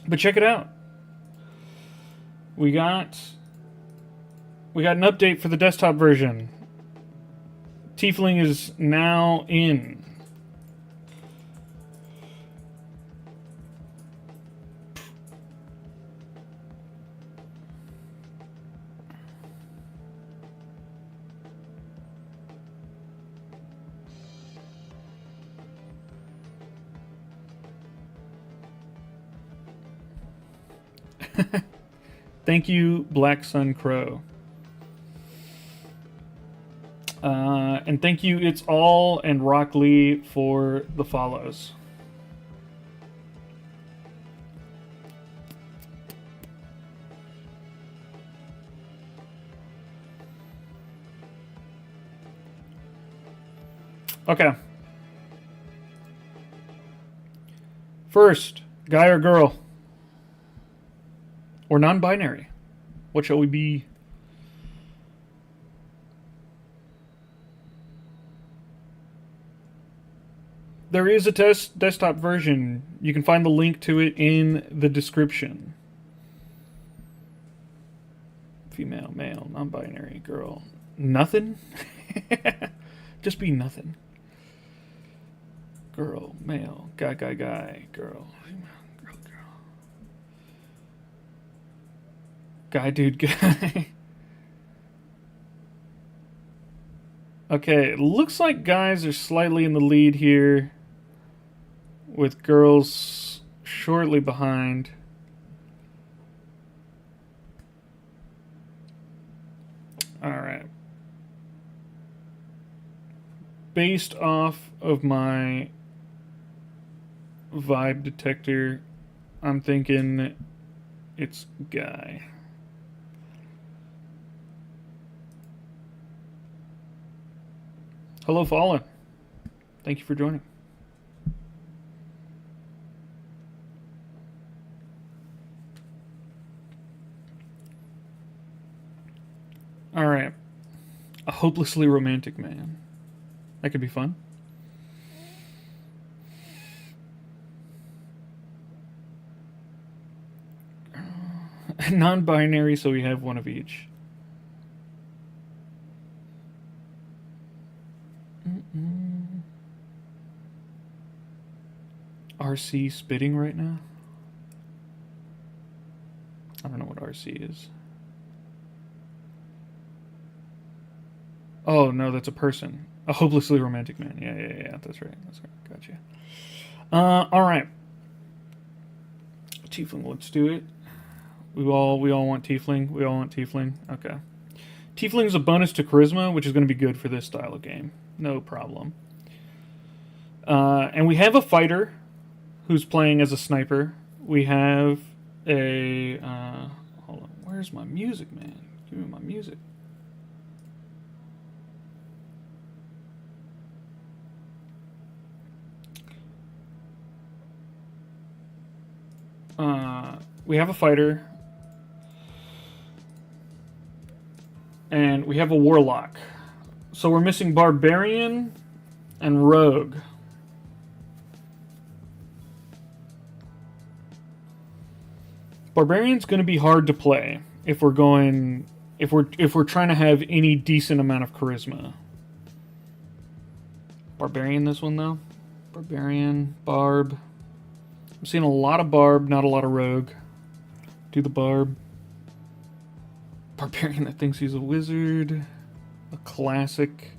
But check it out. We got an update for the desktop version. Tiefling is now in. Thank you, Black Sun Crow. And thank you, It's All and Rock Lee for the follows. Okay. First, guy or girl? Or non-binary? What shall we be? There is a desktop version. You can find the link to it in the description. Female, male, non-binary, girl. Nothing? Just be nothing. Girl, male, guy, girl. Girl. Guy, dude, guy. Okay, it looks like guys are slightly in the lead here, with girls shortly behind. Alright. Based off of my vibe detector, I'm thinking it's guy. Hello, Fallen. Thank you for joining. Alright. A hopelessly romantic man. That could be fun. Non-binary, so we have one of each. RC spitting right now? I don't know what RC is. Oh, no, that's a person. A hopelessly romantic man. Yeah, that's right. Gotcha. Alright. Tiefling, let's do it. We all want Tiefling. We all want Tiefling. Okay. Tiefling is a bonus to Charisma, which is going to be good for this style of game. No problem. And we have a fighter who's playing as a sniper. We have a... hold on. Where's my music, man? Give me my music. We have a fighter. And we have a warlock. So we're missing barbarian and rogue. Barbarian's going to be hard to play if we're trying to have any decent amount of charisma. Barbarian this one though. Barbarian, barb. I'm seeing a lot of barb, not a lot of rogue. Do the barb. Barbarian that thinks he's a wizard. A classic.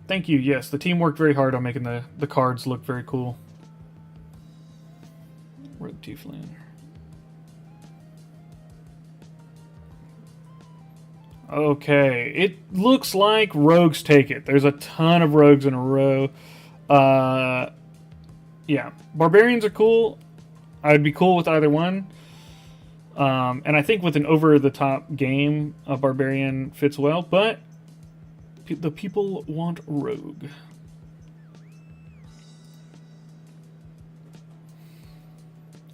Thank you. Yes, the team worked very hard on making the cards look very cool. Rogue Tiefling. Okay, it looks like rogues take it. There's a ton of rogues in a row. Yeah, barbarians are cool. I'd be cool with either one. And I think with an over-the-top game, a barbarian fits well, but the people want rogue.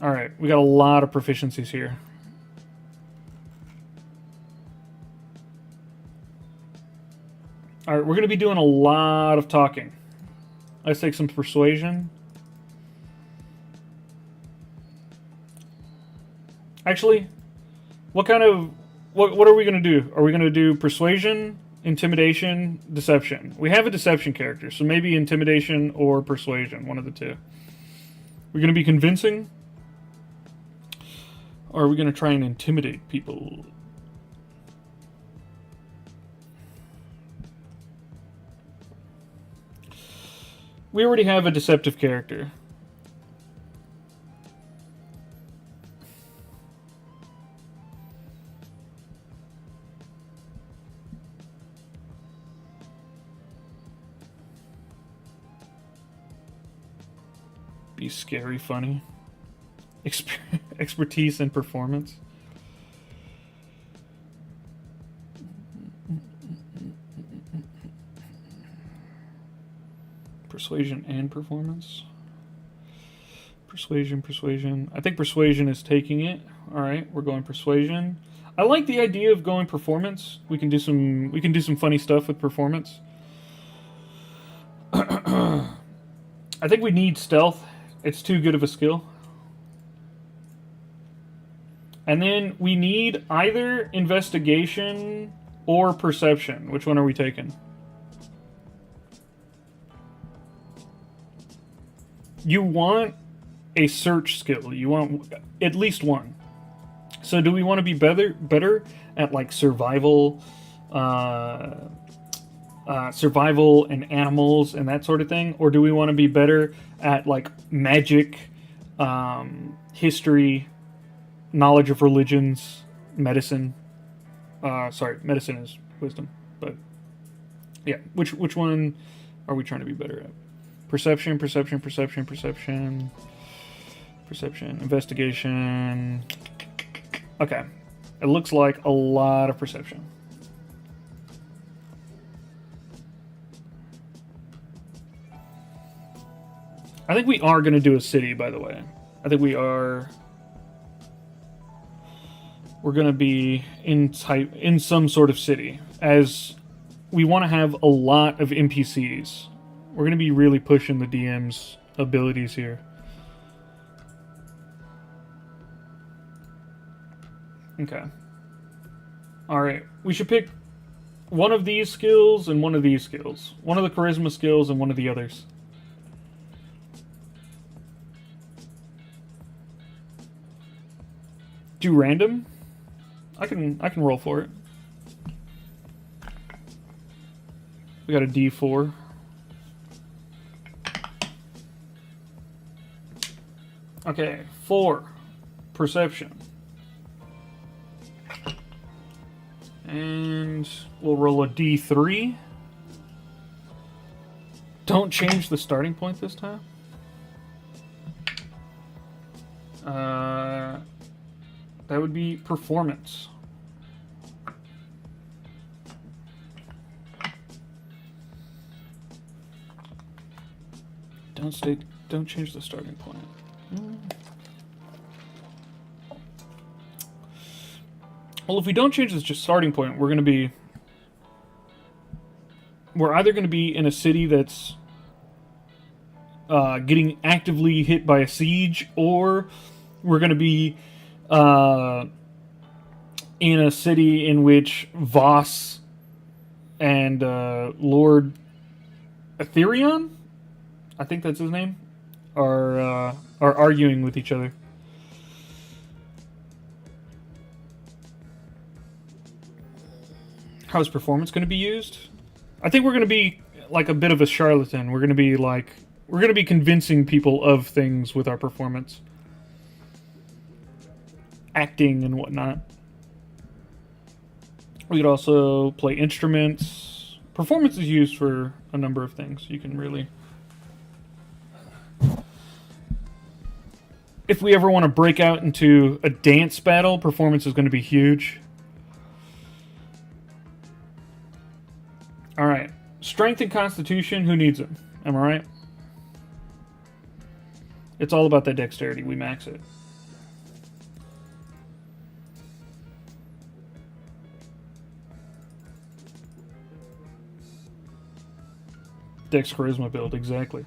Alright, we got a lot of proficiencies here. Alright, we're going to be doing a lot of talking. Let's take some persuasion. Actually, what are we going to do? Are we going to do persuasion, intimidation, deception? We have a deception character, so maybe intimidation or persuasion, one of the two. We're going to be convincing, or are we going to try and intimidate people? We already have a deceptive character. Be scary funny. Expertise and performance. Persuasion and performance. Persuasion. I think persuasion is taking it. All right, we're going persuasion. I like the idea of going performance. We can do some funny stuff with performance. I think we need stealth. It's too good of a skill. And then we need either investigation or perception. Which one are we taking? You want a search skill. You want at least one. So do we want to be better at like survival and animals and that sort of thing? Or do we want to be better at like magic, history, knowledge of religions, medicine? Medicine is wisdom. But yeah, which one are we trying to be better at? Perception, investigation. Okay. It looks like a lot of perception. I think we are going to do a city, by the way. I think we are. We're going to be in some sort of city, as we want to have a lot of NPCs. We're going to be really pushing the DM's abilities here. Okay. Alright. We should pick one of these skills and one of these skills. One of the charisma skills and one of the others. Do random? I can roll for it. We got a D4. Okay, 4. Perception. And we'll roll a D3. Don't change the starting point this time. That would be performance. Don't change the starting point. Well, if we don't change this starting point, we're either going to be in a city that's getting actively hit by a siege, or we're going to be in a city in which Voss and Lord Aetherion, I think that's his name, are arguing with each other. How is performance going to be used? I think we're going to be like a bit of a charlatan. We're going to be convincing people of things with our performance, acting and whatnot. We could also play instruments. Performance is used for a number of things. You can really... If we ever want to break out into a dance battle, performance is going to be huge. Alright. Strength and constitution, who needs them? Am I right? It's all about that dexterity. We max it. Dex charisma build, exactly.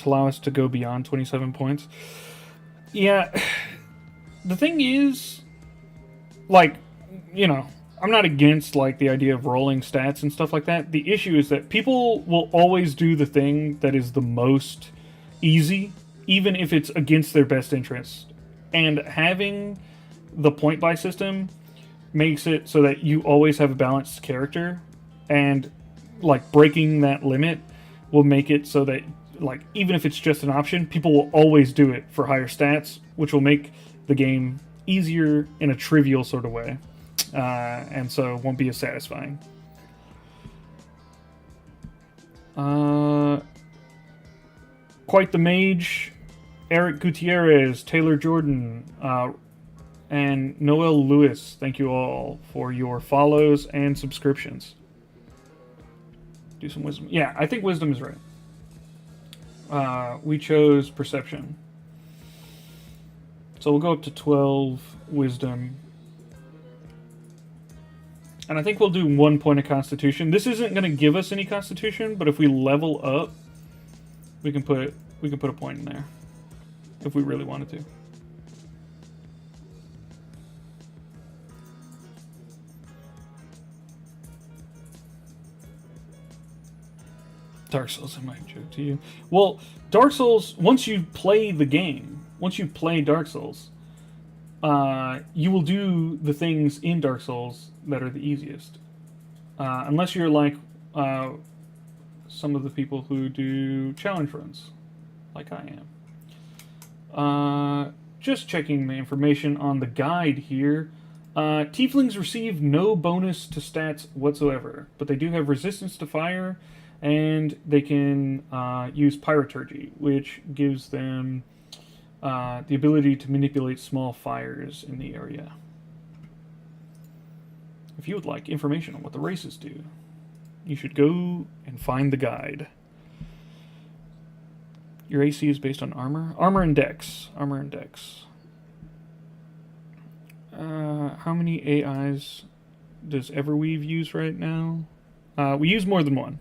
to allow us to go beyond 27 points. Yeah, the thing is, like, you know, I'm not against like the idea of rolling stats and stuff like that. The issue is that people will always do the thing that is the most easy, even if it's against their best interest. And having the point buy system makes it so that you always have a balanced character, and like breaking that limit will make it so that, like, even if it's just an option, people will always do it for higher stats, which will make the game easier in a trivial sort of way, and so it won't be as satisfying. Quite the Mage, Eric Gutierrez, Taylor Jordan, and Noel Lewis, thank you all for your follows and subscriptions. Do some wisdom. Yeah, I think wisdom is right. We chose perception. So we'll go up to 12 wisdom. And I think we'll do 1 point of constitution. This isn't going to give us any constitution, but if we level up, we can put a point in there if we really wanted to. Dark Souls, I might joke to you. Well, Dark Souls, once you play the game, once you play Dark Souls, you will do the things in Dark Souls that are the easiest. Unless you're like some of the people who do challenge runs, like I am. Just checking the information on the guide here. Tieflings receive no bonus to stats whatsoever, but they do have resistance to fire, and they can use pyroturgy, which gives them the ability to manipulate small fires in the area. If you would like information on what the races do, you should go and find the guide. Your AC is based on armor? Armor and dex. Armor and dex. How many AIs does Everweave use right now? We use more than one.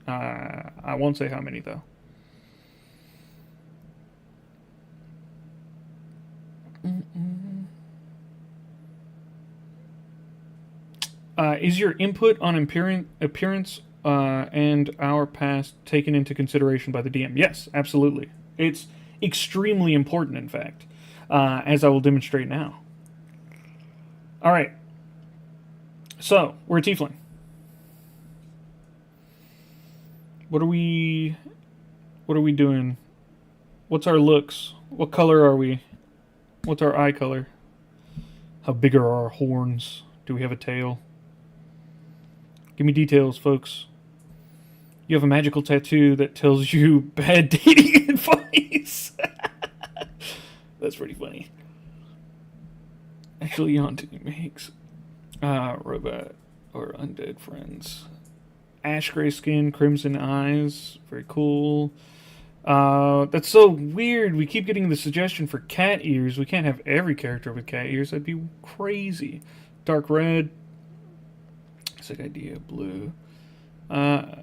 I won't say how many, though. Is your input on appearance and our past taken into consideration by the DM? Yes, absolutely. It's extremely important, in fact, as I will demonstrate now. All right. So, we're a tiefling. What are we doing? What's our looks? What color are we? What's our eye color? How big are our horns? Do we have a tail? Give me details, folks. You have a magical tattoo that tells you bad dating advice. That's pretty funny. Actually, Yonti makes robot or undead friends. Ash gray skin, crimson eyes. Very cool. That's so weird. We keep getting the suggestion for cat ears. We can't have every character with cat ears. That'd be crazy. Dark red. Sick idea. Blue. I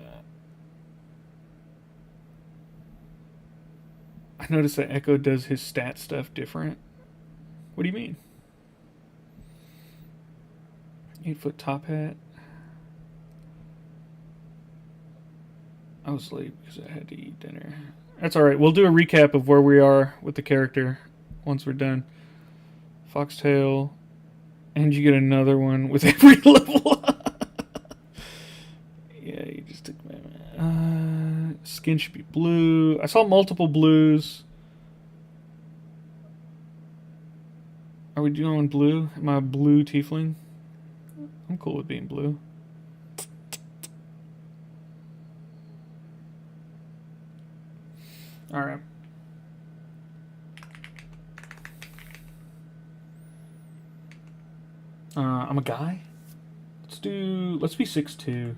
noticed that Echo does his stat stuff different. What do you mean? 8-foot top hat. I was late because I had to eat dinner. That's alright. We'll do a recap of where we are with the character once we're done. Foxtail. And you get another one with every level. Yeah, you just took my... skin should be blue. I saw multiple blues. Are we doing blue? Am I a blue tiefling? I'm cool with being blue. Alright. I'm a guy. Let's be 6'2".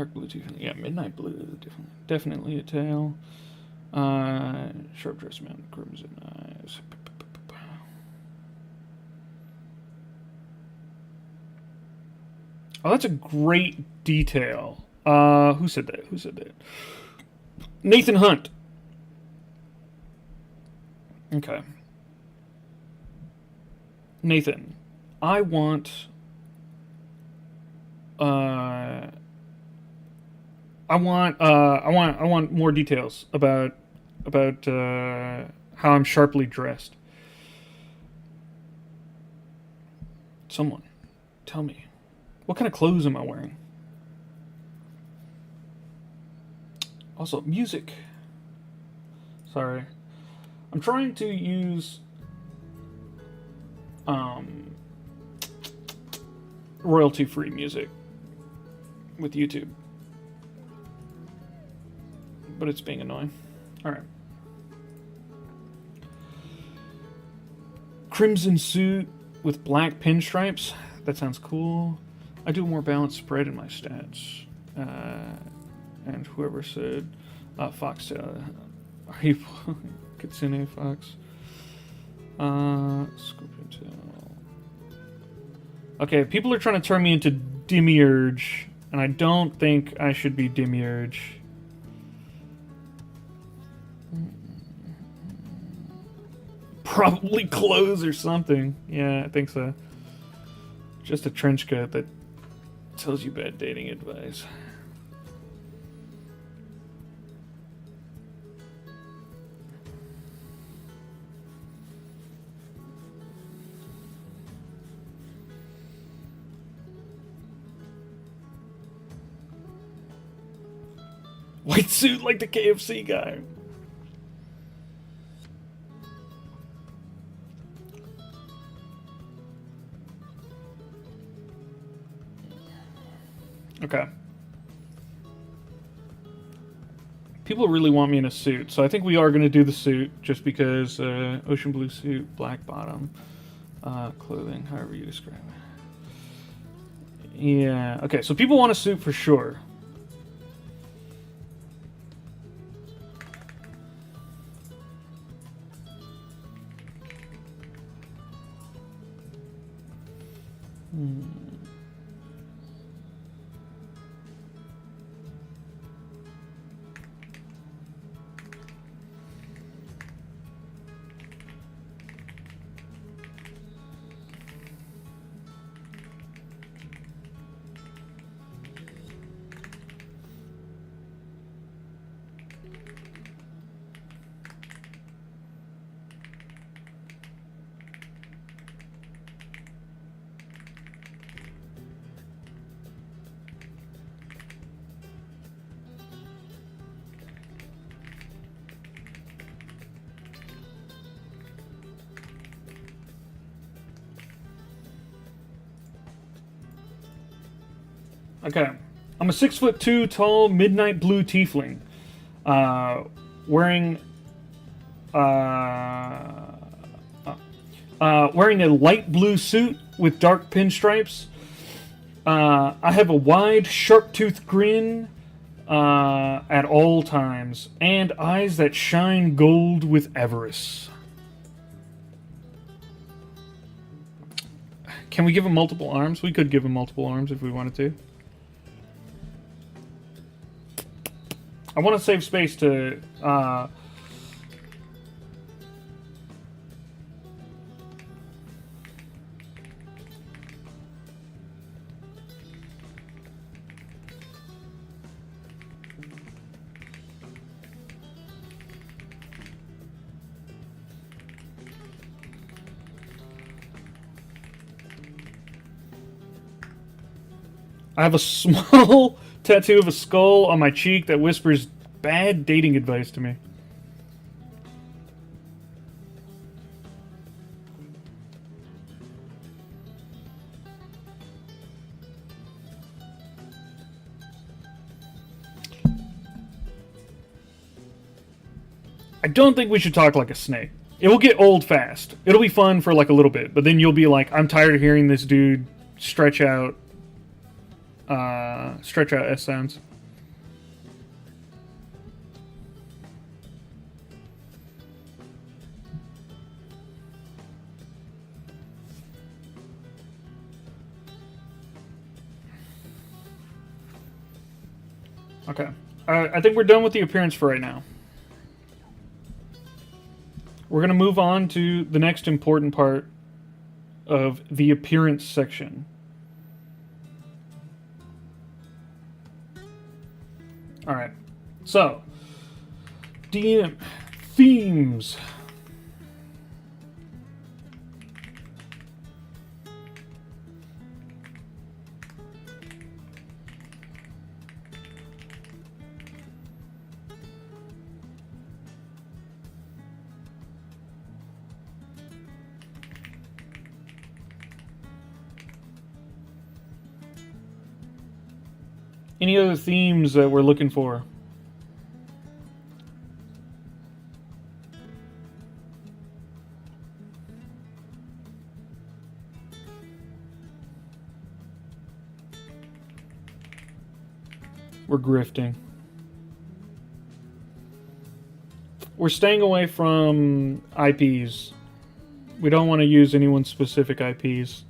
Dark blue too. Yeah, midnight blue. Definitely a tail. Sharp dress man, crimson eyes. Oh, that's a great detail. Who said that? Who said that? Nathan Hunt. Okay. Nathan, I want I want more details about how I'm sharply dressed. Someone, tell me, what kind of clothes am I wearing? Also, music. Sorry, I'm trying to use royalty-free music with YouTube, but it's being annoying. All right. Crimson suit with black pinstripes. That sounds cool. I do a more balanced spread in my stats. And whoever said Foxtail, are you Kitsune Fox? Scorpion tail. Okay, people are trying to turn me into Demiurge, and I don't think I should be Demiurge. Probably clothes or something. Yeah, I think so. Just a trench coat that tells you bad dating advice. White suit like the KFC guy. Okay. People really want me in a suit, so I think we are going to do the suit just because ocean blue suit, black bottom, clothing, however you describe it. Yeah, okay, so people want a suit for sure. Okay, I'm a 6'2" tall midnight blue tiefling, wearing wearing a light blue suit with dark pinstripes. I have a wide, sharp-toothed grin at all times, and eyes that shine gold with avarice. Can we give him multiple arms? We could give him multiple arms if we wanted to. I want to save space to I have a small tattoo of a skull on my cheek that whispers bad dating advice to me. I don't think we should talk like a snake. It will get old fast. It'll be fun for like a little bit, but then you'll be like, I'm tired of hearing this dude stretch out S sounds. Okay. I think we're done with the appearance for right now. We're going to move on to the next important part of the appearance section. Alright. So, DM themes. Any other themes that we're looking for? We're grifting. We're staying away from IPs. We don't want to use anyone's specific IPs.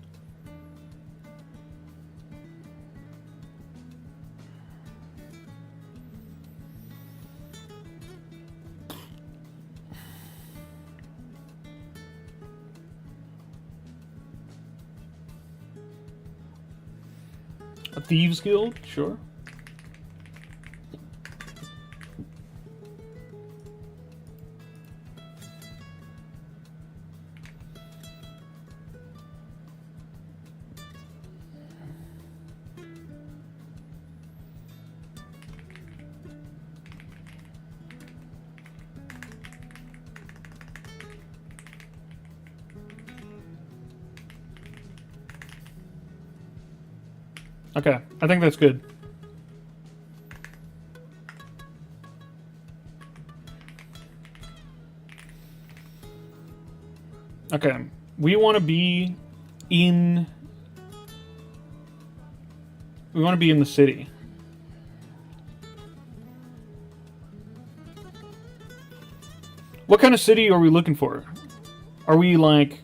A Thieves Guild? Sure. Okay, I think that's good. Okay, we want to be in... We want to be in the city. What kind of city are we looking for? Are we like...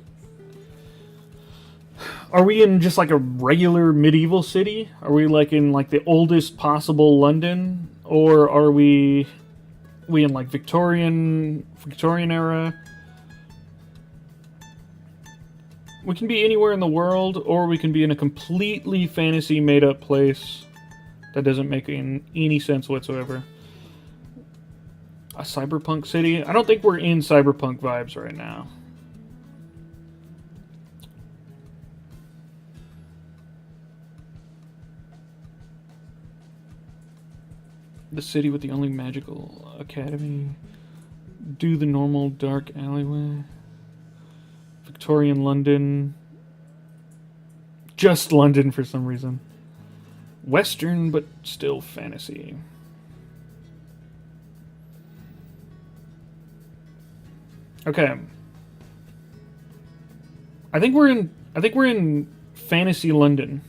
Are we in just like a regular medieval city? Are we like in like the oldest possible London? Or are we in like Victorian era? We can be anywhere in the world, or we can be in a completely fantasy made up place that doesn't make any sense whatsoever. A cyberpunk city? I don't think we're in cyberpunk vibes right now. The city with the only magical academy. Do the normal dark alleyway. Victorian London. Just London for some reason. Western, but still fantasy. Okay. I think we're in fantasy London.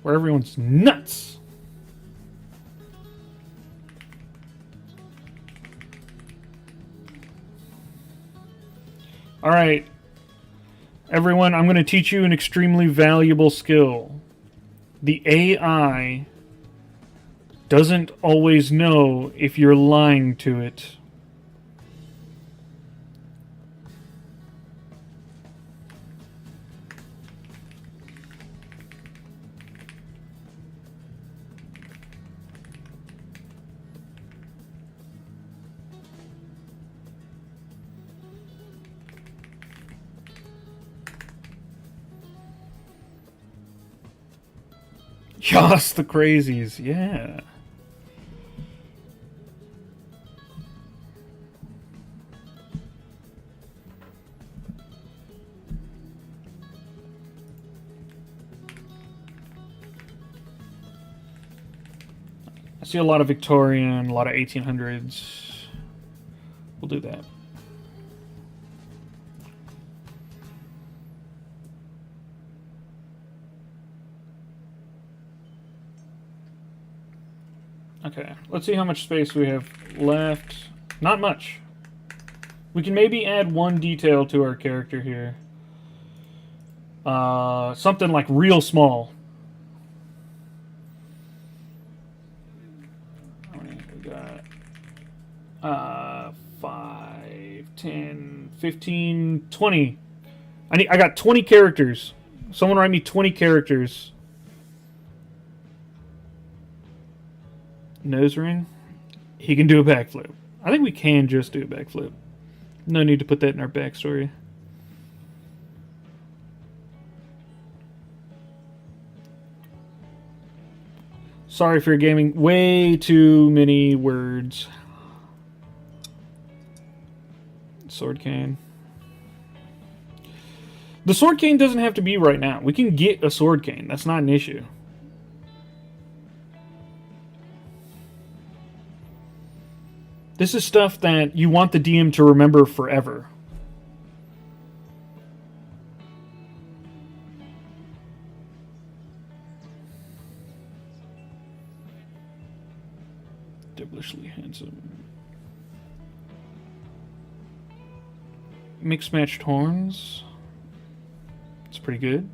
Where everyone's nuts. All right, everyone, I'm going to teach you an extremely valuable skill. The AI doesn't always know if you're lying to it. Yas, the crazies, yeah. I see a lot of Victorian, a lot of 1800s. We'll do that. Okay, let's see how much space we have left. Not much. We can maybe add one detail to our character here. Something like real small. How many we got? 5, 10, 15, 20. I got 20 characters. Someone write me 20 characters. Nose ring. He can do a backflip. I think we can just do a backflip. No need to put that in our backstory. Sorry for your gaming. Way too many words. Sword cane. The sword cane doesn't have to be right now. We can get a sword cane. That's not an issue. This is stuff that you want the DM to remember forever. Devilishly handsome. Mixed matched horns. It's pretty good.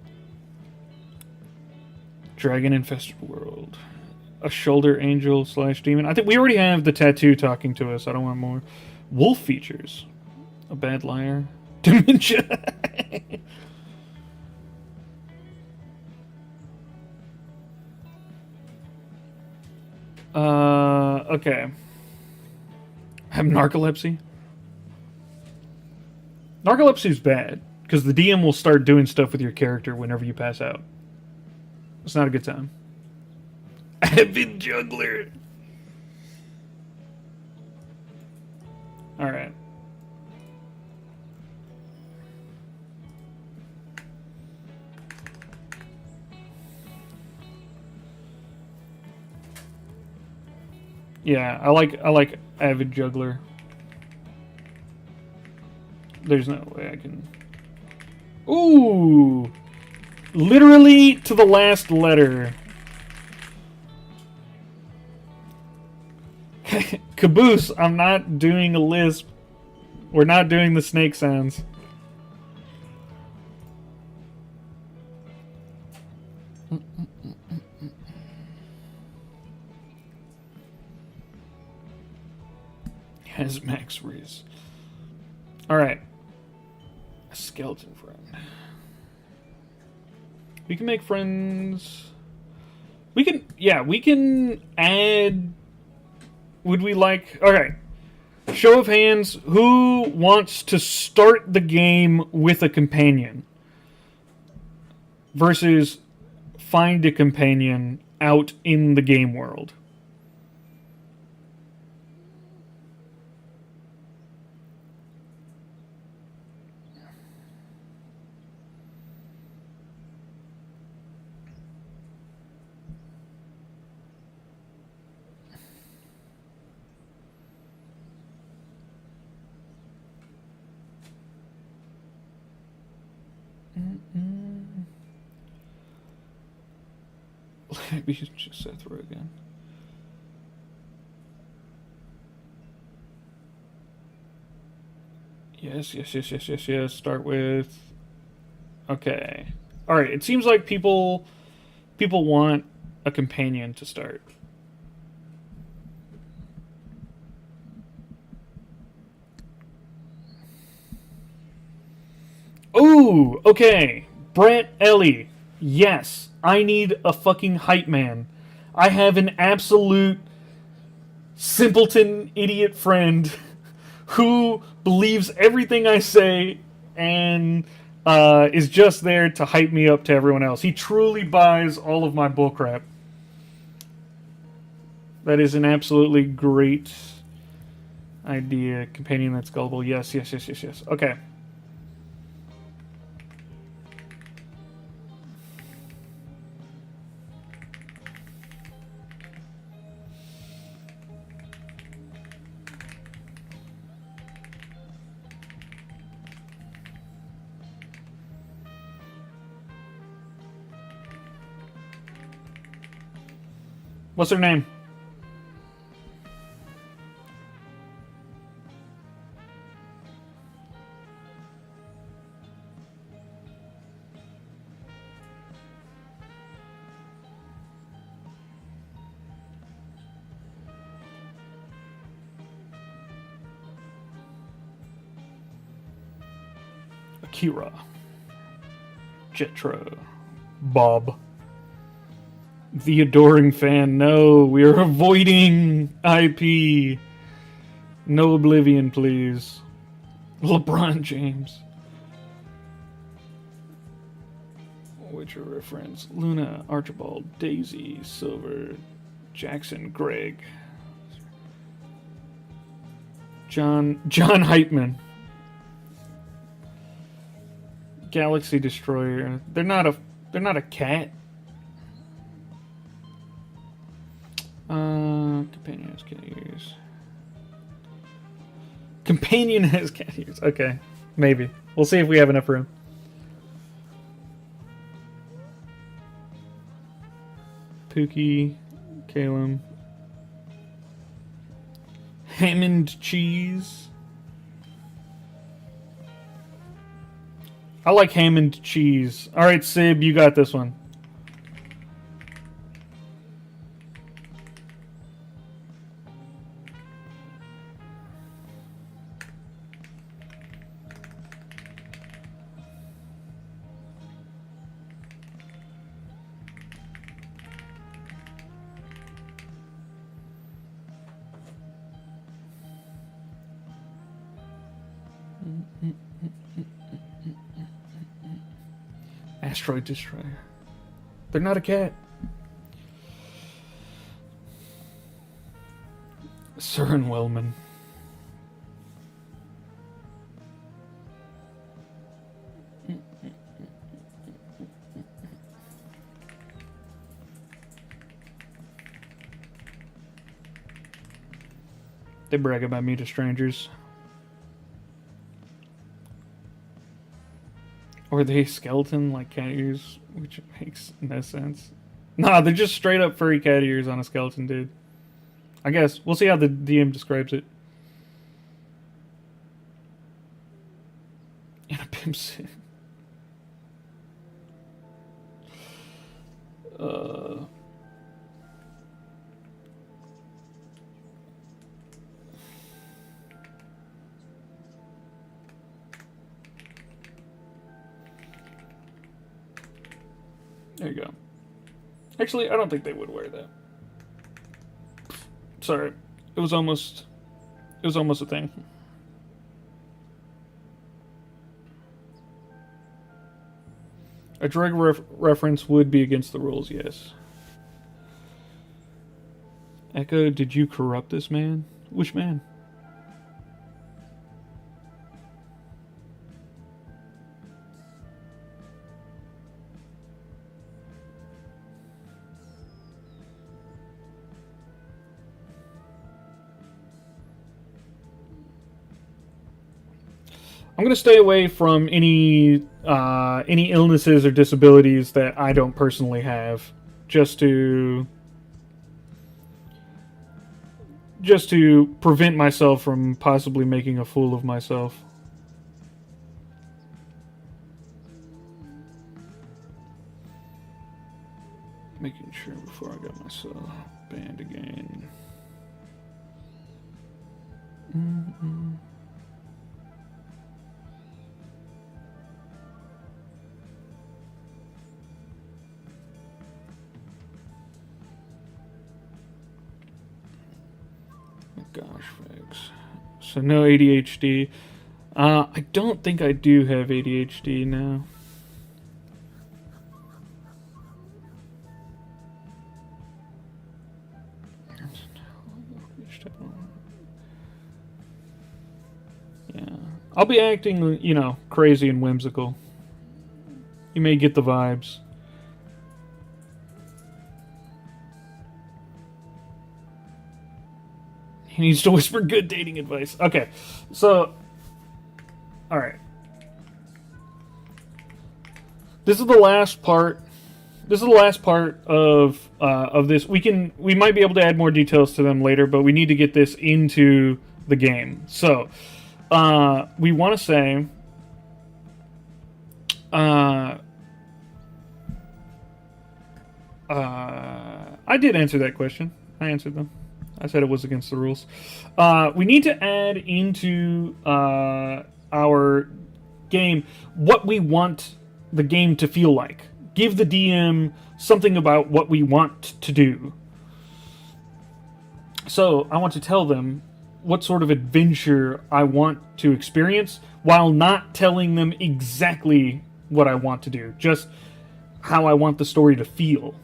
Dragon infested world. A shoulder angel / demon. I think we already have the tattoo talking to us. I don't want more. Wolf features. A bad liar. Dementia. Okay. I have narcolepsy. Narcolepsy is bad because the DM will start doing stuff with your character whenever you pass out. It's not a good time. Avid juggler. All right. Yeah, I like avid juggler. There's no way I can. Ooh, literally to the last letter. Caboose, I'm not doing a lisp. We're not doing the snake sounds. Has max Reese. Alright. A skeleton friend. We can make friends. We can add. Would we like. Okay. Show of hands. Who wants to start the game with a companion? Versus find a companion out in the game world. Maybe just set through again. Yes. Start with. Okay. All right. It seems like people want a companion to start. Ooh. Okay. Brett Ellie. Yes. I need a fucking hype man. I have an absolute simpleton idiot friend who believes everything I say and is just there to hype me up to everyone else. He truly buys all of my bullcrap. That is an absolutely great idea. Companion that's gullible. Yes. Okay. What's her name? Kira, Jetro, Bob. The adoring fan. No, we are avoiding IP. No oblivion, please. LeBron James. Witcher reference. Luna, Archibald, Daisy, Silver, Jackson, Greg. John Heitman. Galaxy Destroyer. They're not a cat. Companion has cat ears. Companion has cat ears. Okay, maybe. We'll see if we have enough room. Pookie, Calum, Hammond cheese. I like Hammond cheese. All right, Sib, you got this one. Asteroid Destroyer. They're not a cat. Søren Wellman. They brag about me to strangers. Or are they skeleton like cat ears? Which makes no sense. Nah, they're just straight up furry cat ears on a skeleton, dude. I guess. We'll see how the DM describes it. In a pimp suit. There you go. Actually, I don't think they would wear that. Sorry. It was almost a thing. A drug reference would be against the rules, yes. Echo, did you corrupt this man? Which man? I'm going to stay away from any illnesses or disabilities that I don't personally have, just to prevent myself from possibly making a fool of myself. Making sure before I got myself banned again. Gosh, folks. So no ADHD. I don't think I do have ADHD now. Yeah. I'll be acting, crazy and whimsical. You may get the vibes. He needs to whisper good dating advice. Okay, so, all right. This is the last part. This is the last part of this. We might be able to add more details to them later, but we need to get this into the game. So, we want to say, I did answer that question. I answered them. I said it was against the rules. We need to add into our game what we want the game to feel like. Give the DM something about what we want to do. So I want to tell them what sort of adventure I want to experience while not telling them exactly what I want to do, just how I want the story to feel.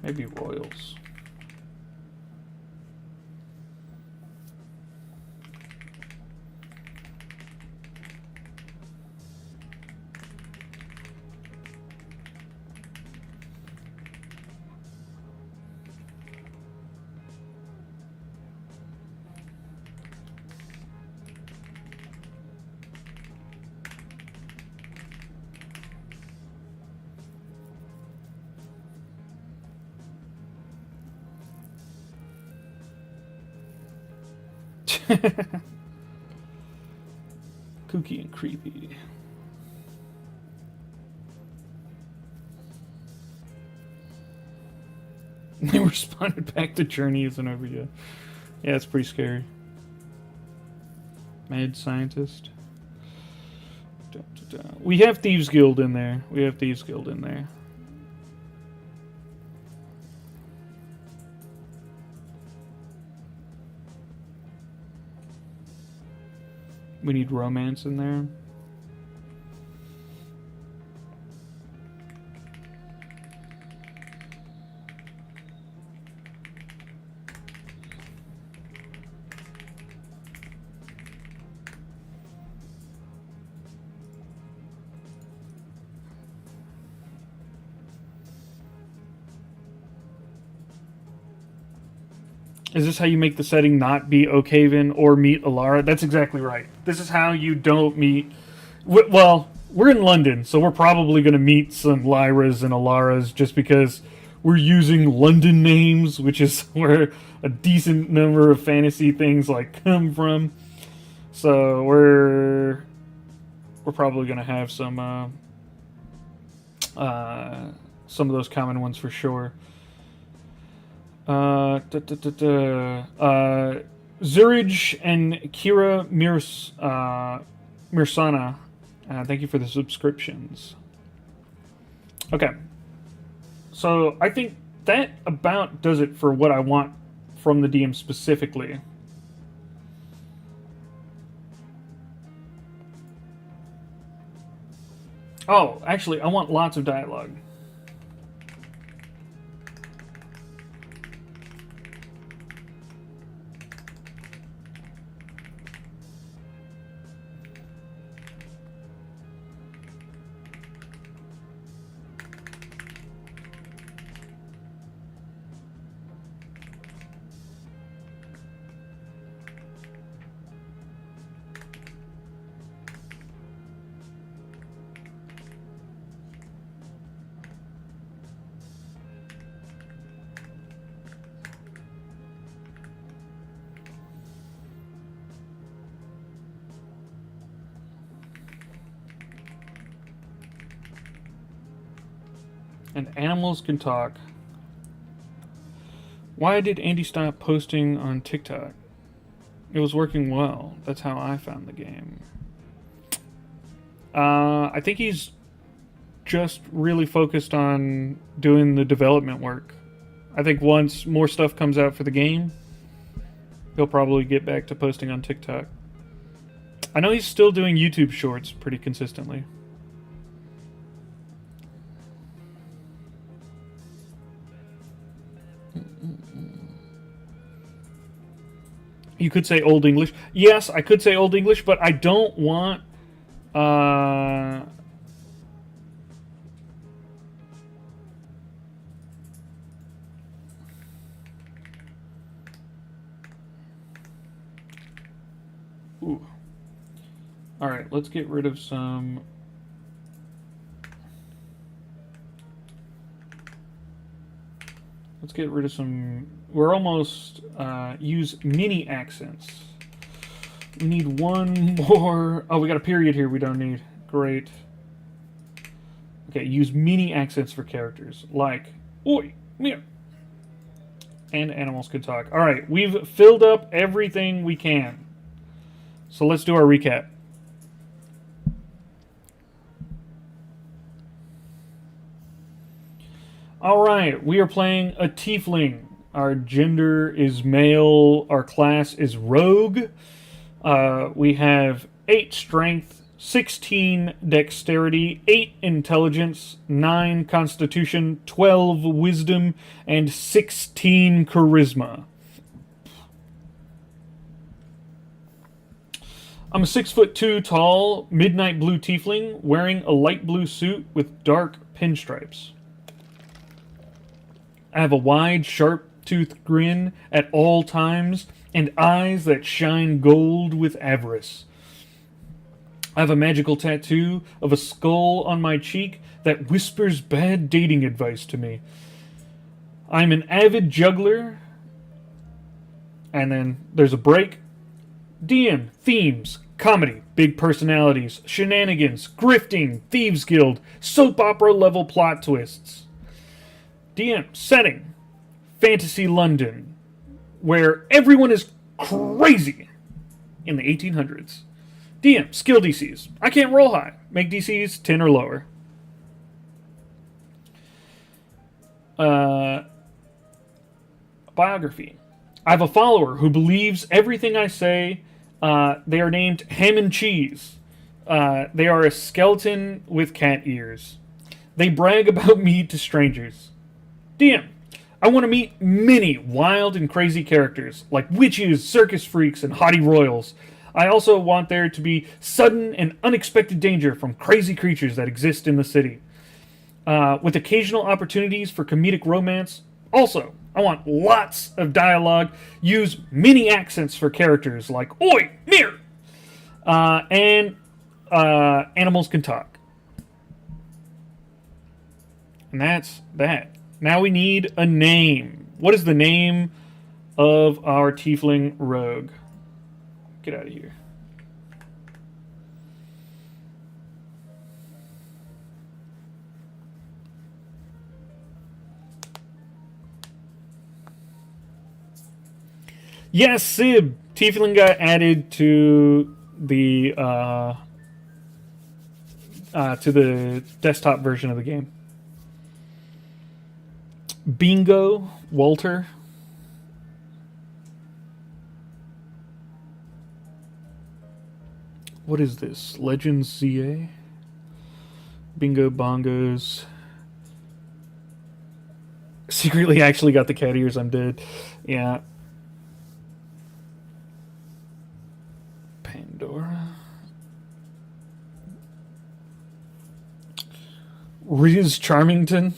Maybe royals. Kooky and creepy. They responded back to Journey isn't over yet. Yeah, it's pretty scary. Mad scientist. We have Thieves Guild in there. We have Thieves Guild in there. We need romance in there. Is this how you make the setting not be Oakhaven or meet Alara? That's exactly right. This is how you don't meet... Well, we're in London, so we're probably going to meet some Lyras and Alaras just because we're using London names, which is where a decent number of fantasy things like come from. So we're probably going to have some of those common ones for sure. Zurich and Kira Mirsana, thank you for the subscriptions. Okay, so I think that about does it for what I want from the DM specifically. Oh, actually, I want lots of dialogue. And animals can talk. Why did Andy stop posting on TikTok? It was working well. That's how I found the game. I think he's just really focused on doing the development work. I think once more stuff comes out for the game, he'll probably get back to posting on TikTok. I know he's still doing YouTube shorts pretty consistently. You could say Old English. Yes, I could say Old English, but I don't want... Ooh. All right, let's get rid of some. Let's get rid of some. We're almost use mini accents. We need one more. Oh, we got a period here we don't need. Great. Okay, use mini accents for characters like oi, meow. And animals can talk. All right, we've filled up everything we can. So let's do our recap. All right, we are playing a tiefling. Our gender is male. Our class is rogue. We have 8 strength, 16 dexterity, 8 intelligence, 9 constitution, 12 wisdom, and 16 charisma. I'm a 6'2" tall, midnight blue tiefling wearing a light blue suit with dark pinstripes. I have a wide, sharp-toothed grin at all times and eyes that shine gold with avarice. I have a magical tattoo of a skull on my cheek that whispers bad dating advice to me. I'm an avid juggler. And then there's a break. DM, themes, comedy, big personalities, shenanigans, grifting, thieves guild, soap opera level plot twists. DM, setting, fantasy London, where everyone is crazy in the 1800s. DM, skill DCs. I can't roll high. Make DCs 10 or lower. Biography. I have a follower who believes everything I say. They are named Ham and Cheese. They are a skeleton with cat ears. They brag about me to strangers. DM, I want to meet many wild and crazy characters, like witches, circus freaks, and haughty royals. I also want there to be sudden and unexpected danger from crazy creatures that exist in the city, with occasional opportunities for comedic romance. Also, I want lots of dialogue. Use mini accents for characters like oi, mir, and animals can talk. And that's that. Now we need a name. What is the name of our tiefling rogue? Get out of here. Yes, Sib. Tiefling got added to the desktop version of the game. Bingo, Walter. What is this? Legends ZA? Bingo Bongos. Secretly actually got the cat ears, I'm dead. Yeah. Pandora. Riz Charmington.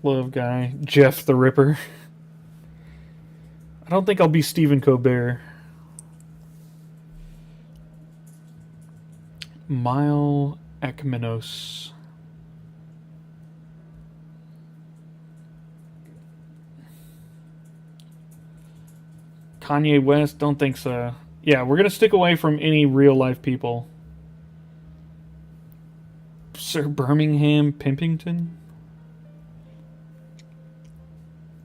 Love guy. Jeff the Ripper. I don't think I'll be Stephen Colbert. Mile Ekmenos. Kanye West? Don't think so. Yeah, we're going to stick away from any real life people. Sir Birmingham Pimpington?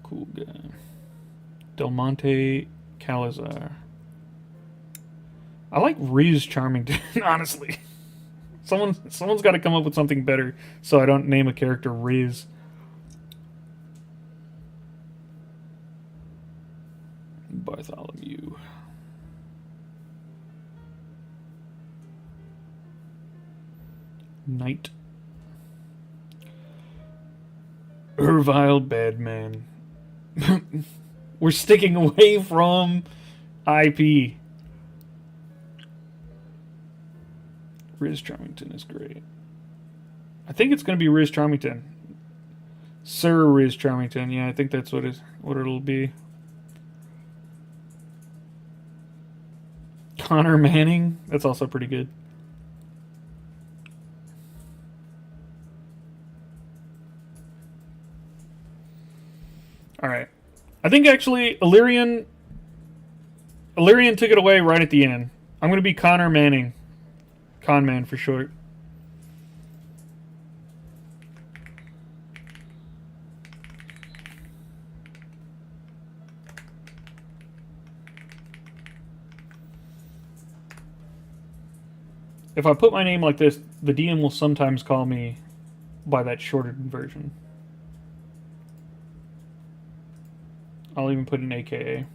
Cool guy. Del Monte Calazar. I like Riz Charmington, honestly. Someone's got to come up with something better so I don't name a character Riz. Bartholomew. Knight. Ervile Badman. We're sticking away from IP. Riz Charmington is great. I think it's going to be Riz Charmington. Sir Riz Charmington. Yeah, I think that's what it'll be. Connor Manning. That's also pretty good. All right. I think actually Illyrian took it away right at the end. I'm going to be Connor Manning. Conman for short. If I put my name like this, the DM will sometimes call me by that shortened version. I'll even put an AKA.